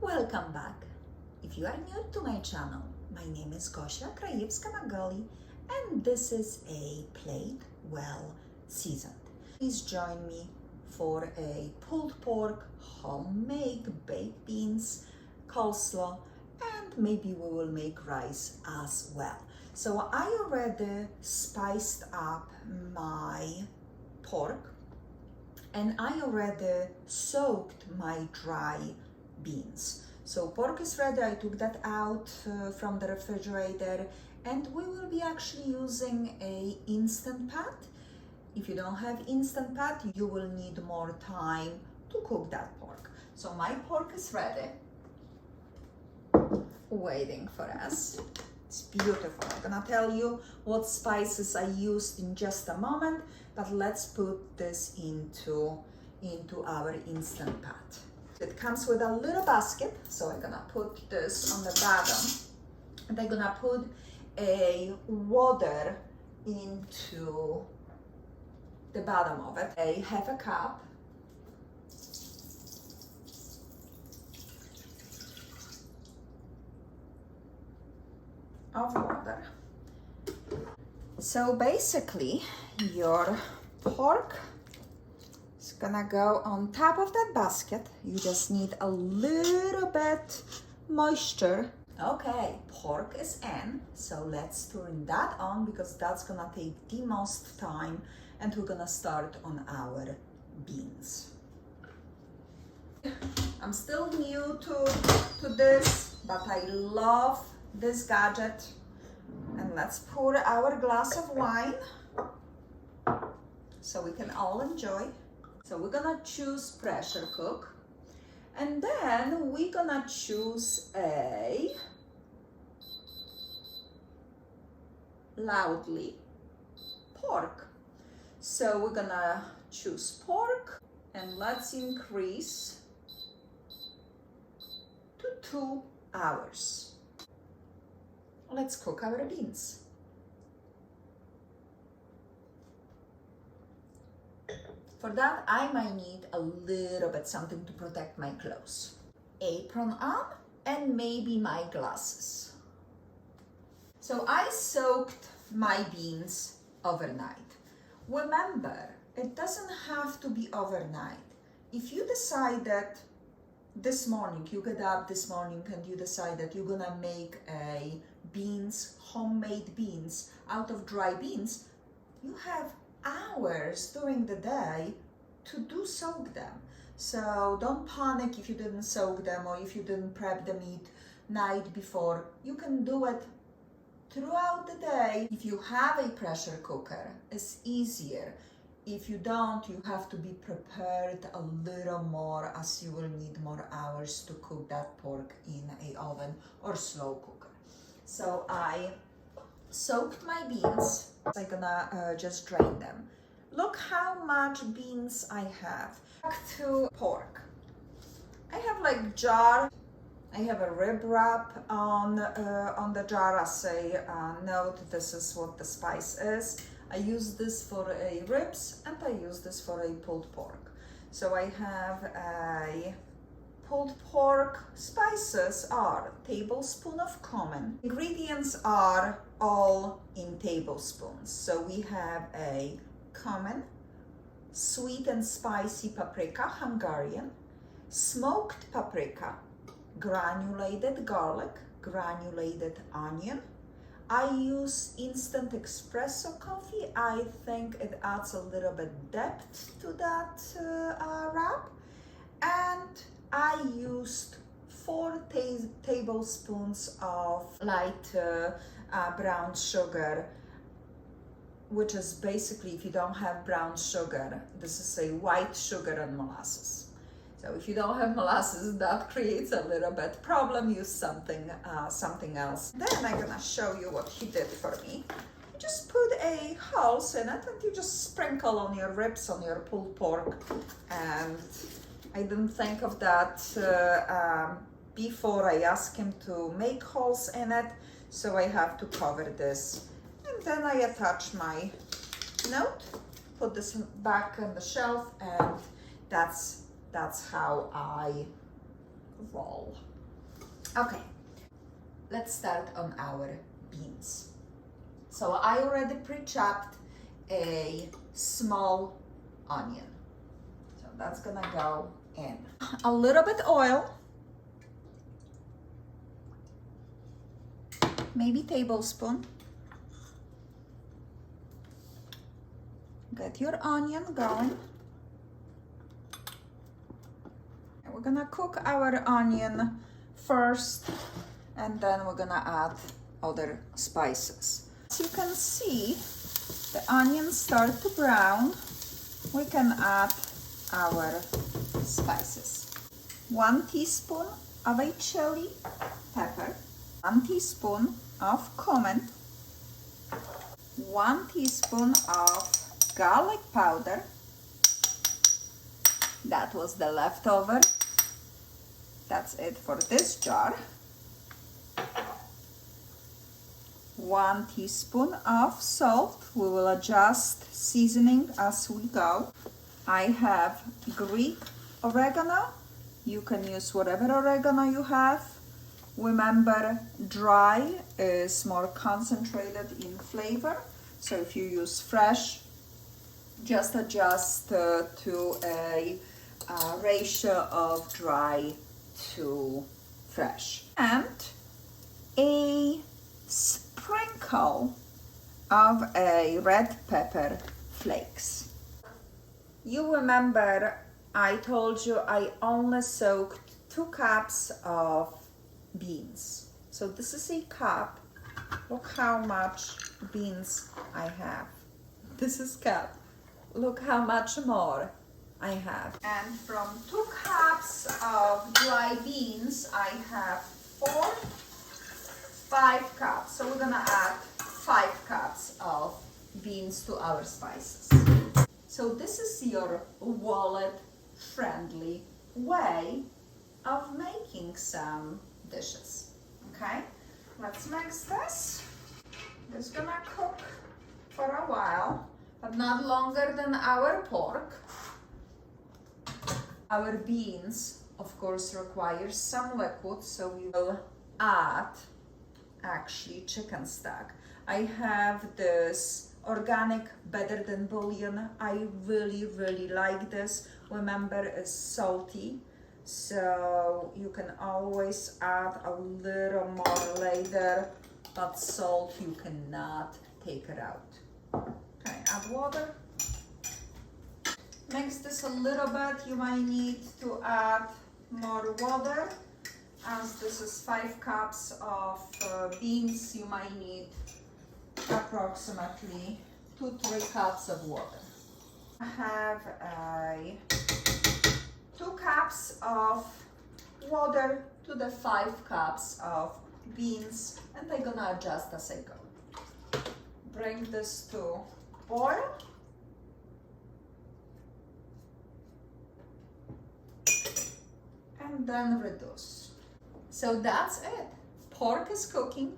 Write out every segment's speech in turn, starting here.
Welcome back. If you are new to my channel, my name is Gosia Krajewska-Magali and this is a plate well seasoned. Please join me for a pulled pork, homemade baked beans, coleslaw, and maybe we will make rice as well. So I already spiced up my pork and I already soaked my dry beans. So pork is ready. I took that out from the refrigerator and we will be actually using a instant pot. If you don't have instant pot, you will need more time to cook that pork. So my pork is ready, waiting for us. It's beautiful. I'm gonna tell you what spices I used in just a moment, but let's put this into our instant pot. It comes with a little basket, so I'm gonna put this on the bottom and I'm gonna put a water into the bottom of it. I have a cup. Of water. So basically your pork is gonna go on top of that basket. You just need a little bit moisture. Okay, pork is in, so let's turn that on because that's gonna take the most time and we're gonna start on our beans. I'm still new to this, but I love this gadget. And let's pour our glass of wine so we can all enjoy. So we're gonna choose pressure cook, and then we're gonna choose a loudly pork. So we're gonna choose pork and let's increase to 2 hours. Let's cook our beans. For that, I might need a little bit something to protect my clothes. Apron on and maybe my glasses. So I soaked my beans overnight. Remember, it doesn't have to be overnight. If you decide that this morning, you get up this morning and you decide that you're gonna make a homemade beans out of dry beans, you have hours during the day to soak them. So don't panic if you didn't soak them or if you didn't prep the meat night before. You can do it throughout the day. If you have a pressure cooker, it's easier. If you don't, you have to be prepared a little more as you will need more hours to cook that pork in an oven or slow cooker. So I soaked my beans. I'm gonna just drain them. Look how much beans I have. Back to pork. I have like jar. I have a rib wrap on the jar as a note. This is what the spice is. I use this for a ribs and I use this for a pulled pork. So I have a pulled pork. Spices are tablespoon of cumin. Ingredients are all in tablespoons. So we have a cumin, sweet and spicy paprika, Hungarian, smoked paprika, granulated garlic, granulated onion. I use instant espresso coffee. I think it adds a little bit depth to that wrap. And I used 4 tablespoons of light brown sugar, which is basically, if you don't have brown sugar, this is a white sugar and molasses. So if you don't have molasses, that creates a little bit problem. Use something else. Then I'm gonna show you what he did for me. You just put a holes in it and you just sprinkle on your ribs, on your pulled pork. And I didn't think of that before I asked him to make holes in it. So I have to cover this. And then I attach my note, put this back on the shelf, and that's how I roll. Okay, let's start on our beans. So I already pre-chopped a small onion. So that's gonna go in. A little bit oil, maybe tablespoon. Get your onion going. And we're gonna cook our onion first, and then we're gonna add other spices. As you can see, the onions start to brown. We can add our spices. 1 teaspoon of a chili pepper, 1 teaspoon of cumin, 1 teaspoon of garlic powder. That was the leftover. That's it for this jar. 1 teaspoon of salt. We will adjust seasoning as we go. I have Greek oregano. You can use whatever oregano you have. Remember, dry is more concentrated in flavor. So if you use fresh, just adjust to a ratio of dry to fresh. And a sprinkle of a red pepper flakes. You remember I told you I only soaked 2 cups of beans. So this is a cup. Look how much beans I have. This is cup. Look how much more I have. And from 2 cups of dry beans, I have 5 cups. So we're gonna add 5 cups of beans to our spices. So this is your wallet-friendly way of making some dishes. Okay, let's mix this. It's gonna cook for a while, but not longer than our pork. Our beans, of course, require some liquid, so we will add actually chicken stock. I have this organic better than bouillon. I really like this. Remember, it's salty, so you can always add a little more later, but salt you cannot take it out. Okay, add water. Mix this a little bit. You might need to add more water. As this is 5 cups of beans, you might need approximately 2-3 cups of water. I have 2 cups of water to the 5 cups of beans, and I'm gonna adjust as I go. Bring this to boil. And then reduce. So that's it. Pork is cooking.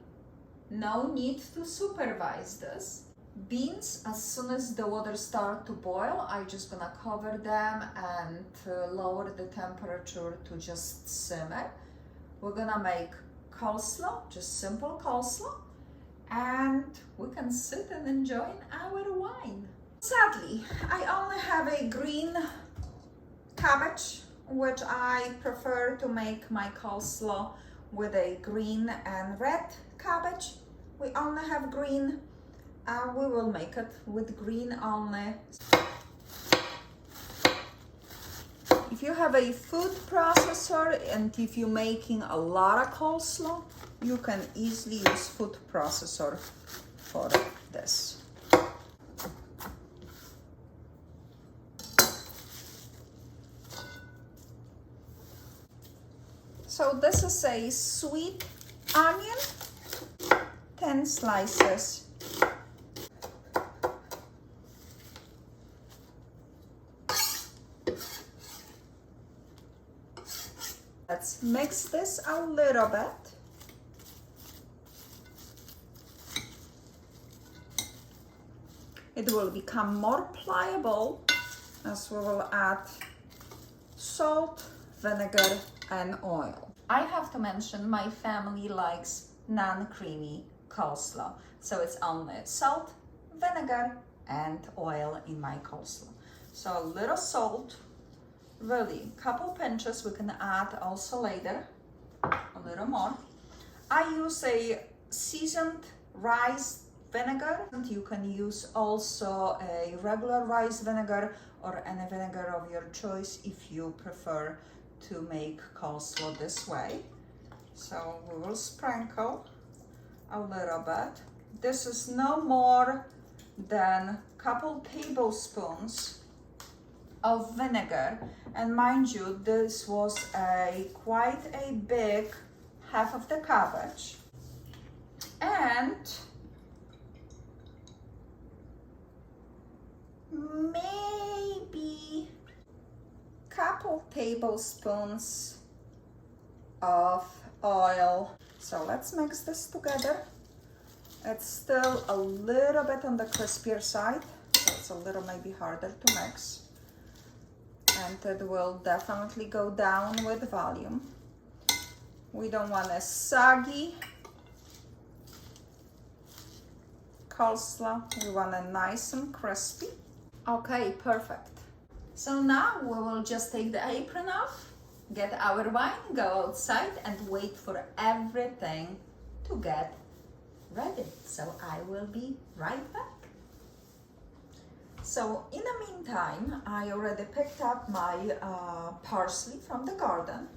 No need to supervise this. Beans, as soon as the water starts to boil, I'm just gonna cover them and lower the temperature to just simmer. We're gonna make coleslaw, just simple coleslaw, and we can sit and enjoy our wine. Sadly, I only have a green cabbage, which I prefer to make my coleslaw with a green and red cabbage. We only have green. We will make it with green only. If you have a food processor and if you're making a lot of coleslaw, you can easily use food processor for this. So this is a sweet onion, 10 slices. Let's mix this a little bit. It will become more pliable as we will add salt, vinegar, and oil. I have to mention my family likes non-creamy coleslaw, so it's only salt, vinegar, and oil in my coleslaw. So a little salt, really, couple pinches. We can add also later a little more. I use a seasoned rice vinegar. You can use also a regular rice vinegar or any vinegar of your choice if you prefer to make coleslaw this way. So we will sprinkle a little bit. This is no more than a couple tablespoons of vinegar, and mind you, this was quite a big half of the cabbage, and maybe couple tablespoons of oil. So let's mix this together. It's still a little bit on the crispier side, so it's a little maybe harder to mix, and it will definitely go down with volume. We don't want a soggy coleslaw, we want it nice and crispy. Okay, perfect. So now we will just take the apron off, get our wine, go outside and wait for everything to get ready. So I will be right back. So in the meantime, I already picked up my parsley from the garden,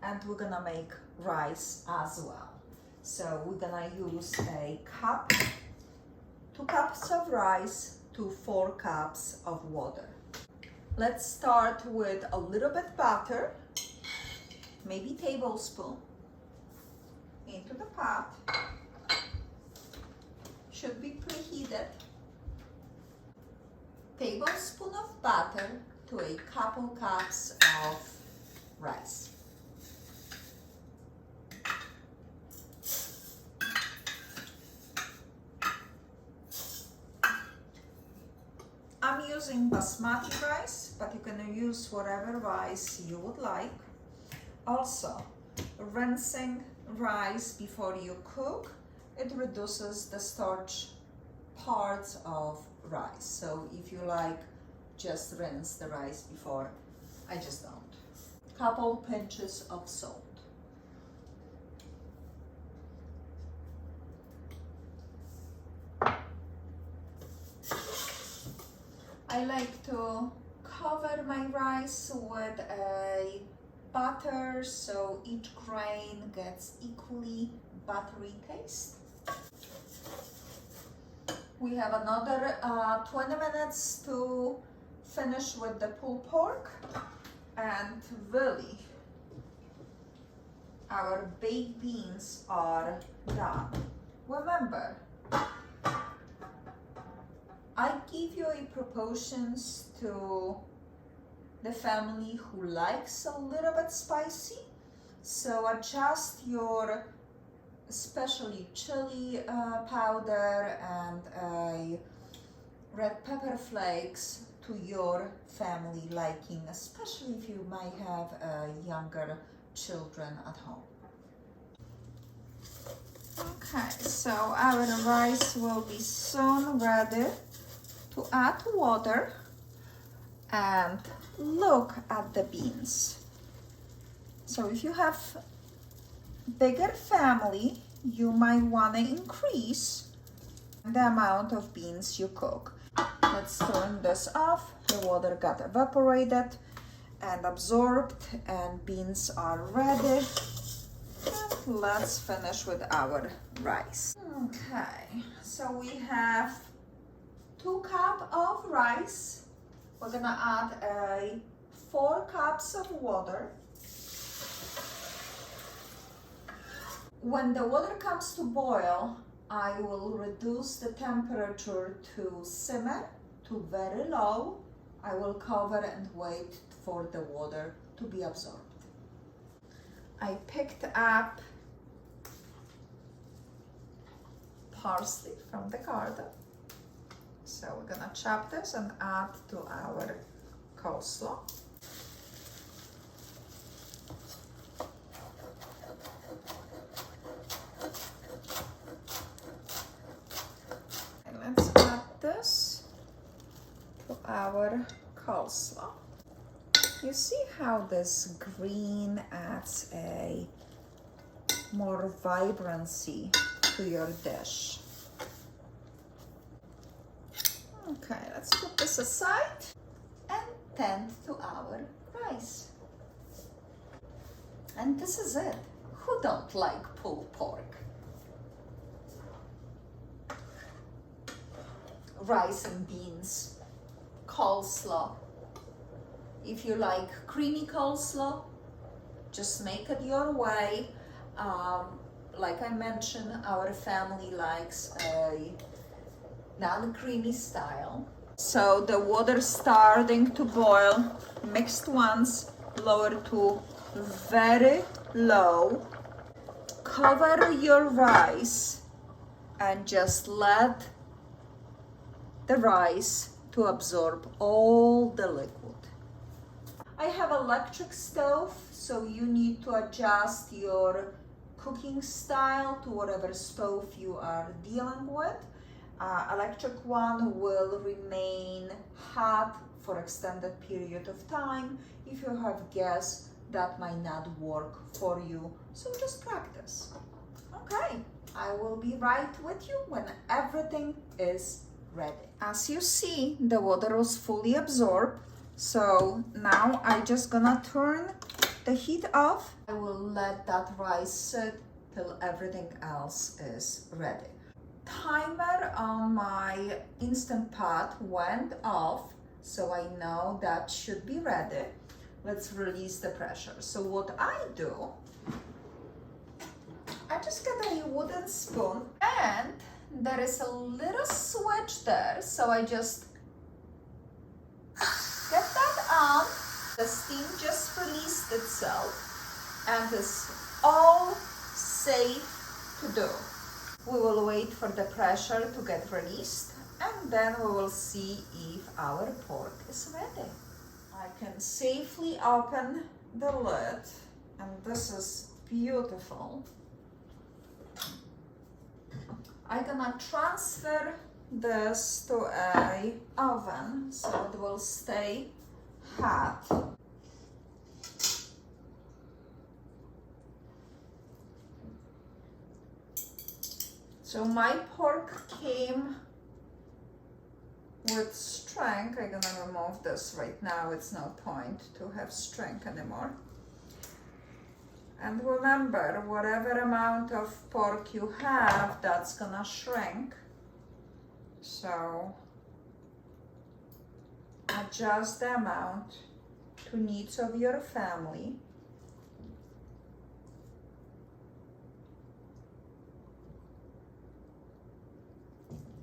and we're gonna make rice as well. So we're gonna use a cup, 2 cups of rice to 4 cups of water. Let's start with a little bit butter, maybe tablespoon, into the pot. Should be preheated. Tablespoon of butter to a couple cups of rice. I'm using basmati rice, but you can use whatever rice you would like. Also, rinsing rice before you cook, it reduces the starch parts of rice. So if you like, just rinse the rice before. I just don't. Couple pinches of salt. I like to cover my rice with a butter so each grain gets equally buttery taste. We have another 20 minutes to finish with the pulled pork, and really our baked beans are done. Remember, I give you a proportions to the family who likes a little bit spicy, so adjust your especially chili powder and red pepper flakes to your family liking, especially if you might have younger children at home. Okay, so our rice will be soon ready to add water, and look at the beans. So if you have bigger family, you might want to increase the amount of beans you cook. Let's turn this off. The water got evaporated and absorbed, and beans are ready. And let's finish with our rice. Okay, so we have 2 cups of rice. We're gonna add 4 cups of water. When the water comes to boil, I will reduce the temperature to simmer to very low. I will cover and wait for the water to be absorbed. I picked up parsley from the garden. So we're gonna chop this and add to our coleslaw. our coleslaw. You see how this green adds a more vibrancy to your dish. Okay, let's put this aside and tend to our rice. And this is it. Who don't like pulled pork? Rice and beans, coleslaw. If you like creamy coleslaw, just make it your way. Like I mentioned, our family likes a non-creamy style. So the water starting to boil, mixed once, lower to very low. Cover your rice and just let the rice to absorb all the liquid. I have electric stove, so you need to adjust your cooking style to whatever stove you are dealing with. Electric one will remain hot for extended period of time. If you have gas, that might not work for you, so just practice. Okay, I will be right with you when everything is ready. As you see, the water was fully absorbed, so now I just gonna turn the heat off. I will let that rice sit till everything else is ready. Timer on my Instant Pot went off, so I know that should be ready. Let's release the pressure. So what I do, I just get a wooden spoon and there is a little switch there, so I just get that on. The steam just released itself and is all safe to do. We will wait for the pressure to get released and then we will see if our pork is ready. I can safely open the lid and this is beautiful. I'm gonna transfer this to a oven so it will stay hot. So my pork came with string. I'm gonna remove this right now. It's no point to have string anymore. And remember, whatever amount of pork you have, that's gonna shrink. So adjust the amount to needs of your family.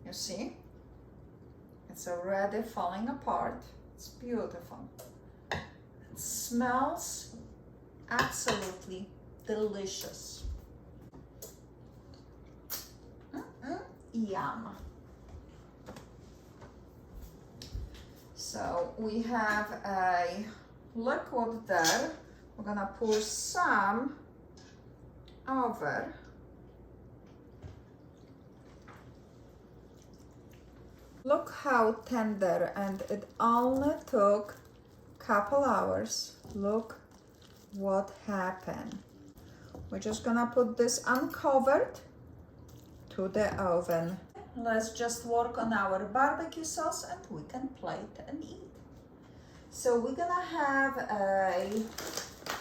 You see? It's already falling apart. It's beautiful. It smells absolutely delicious. Yum. So we have a liquid there. We're gonna pour some over. Look how tender, and it only took a couple hours. Look what happened. We're just gonna put this uncovered to the oven. Let's just work on our barbecue sauce and we can plate and eat. So we're gonna have a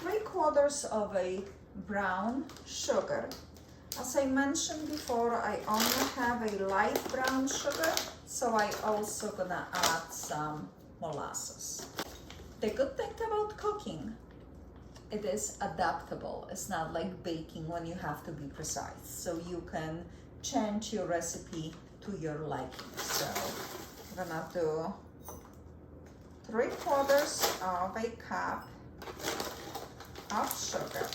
3/4 of a brown sugar. As I mentioned before, I only have a light brown sugar, so I also gonna add some molasses. The good thing about cooking, it is adaptable. It's not like baking when you have to be precise. So you can change your recipe to your liking. So I'm gonna do 3/4 of a cup of sugar.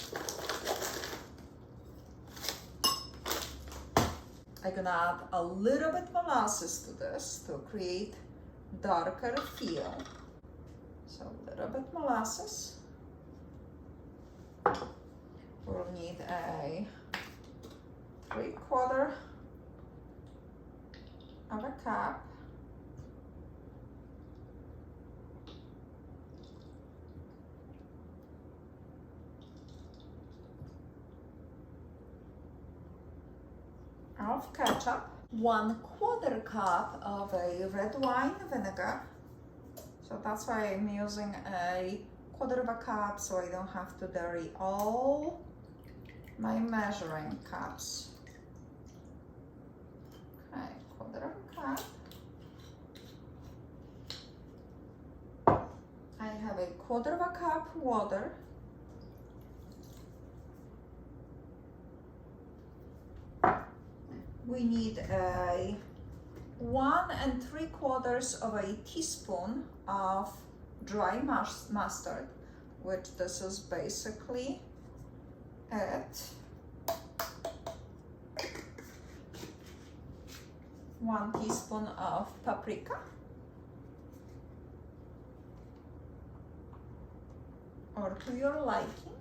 I'm gonna add a little bit molasses to this to create darker feel. So a little bit molasses. We'll need a 3/4 of a cup of ketchup, 1/4 cup of a red wine vinegar. So that's why I'm using a 1/4 cup, so I don't have to dirty all my measuring cups. Okay, 1/4 cup. I have a 1/4 cup water. We need a 1 3/4 of a teaspoon of dry mustard, which this is basically it. 1 teaspoon of paprika, or to your liking.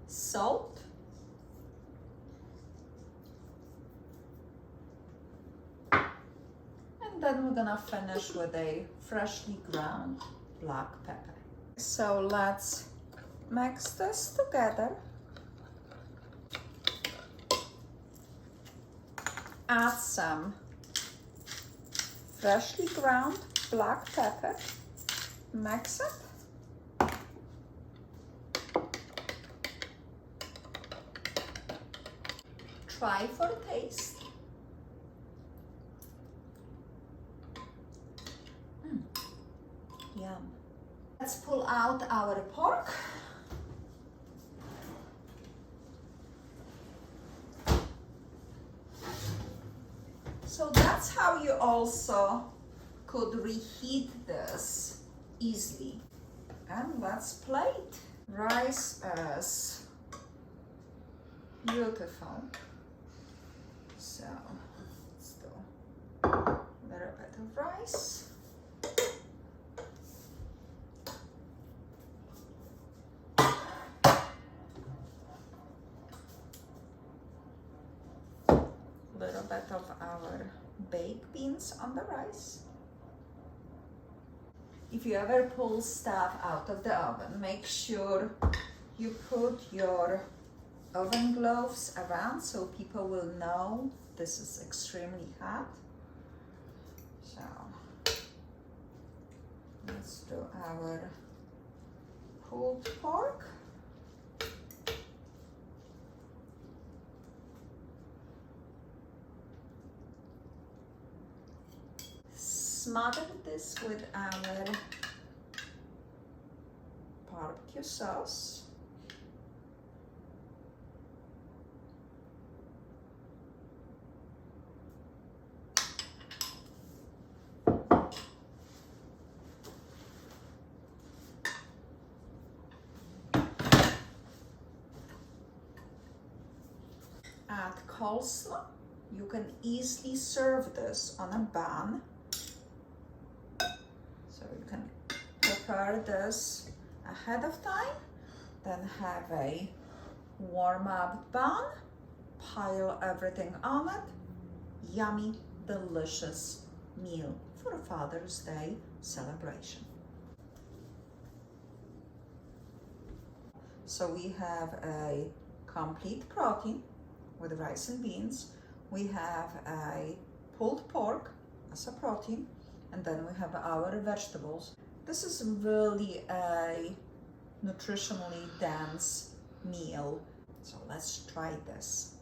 Salt. And then we're gonna finish with a freshly ground black pepper. So let's mix this together. Add some freshly ground black pepper. Mix it. Try for taste. Yum. Let's pull out our pork. So that's how you also could reheat this easily. And let's plate. Rice is beautiful. So let's do a little bit of rice. Little bit of our baked beans on the rice. If you ever pull stuff out of the oven, make sure you put your oven gloves around so people will know this is extremely hot. So let's do our pulled pork. Smother this with our barbecue sauce. Add coleslaw. You can easily serve this on a bun. So you can prepare this ahead of time, then have a warm up bun, pile everything on it. Yummy, delicious meal for a Father's Day celebration. So we have a complete protein with rice and beans. We have a pulled pork as a protein, and then we have our vegetables. This is really a nutritionally dense meal. So let's try this.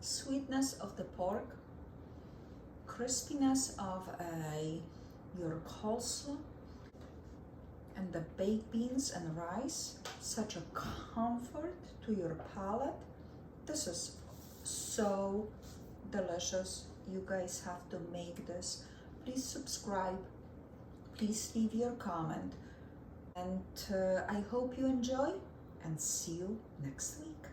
Sweetness of the pork, crispiness of your coleslaw, and the baked beans and rice, such a comfort to your palate. This is so delicious. You guys have to make this. Please subscribe, please leave your comment, and I hope you enjoy, and see you next week.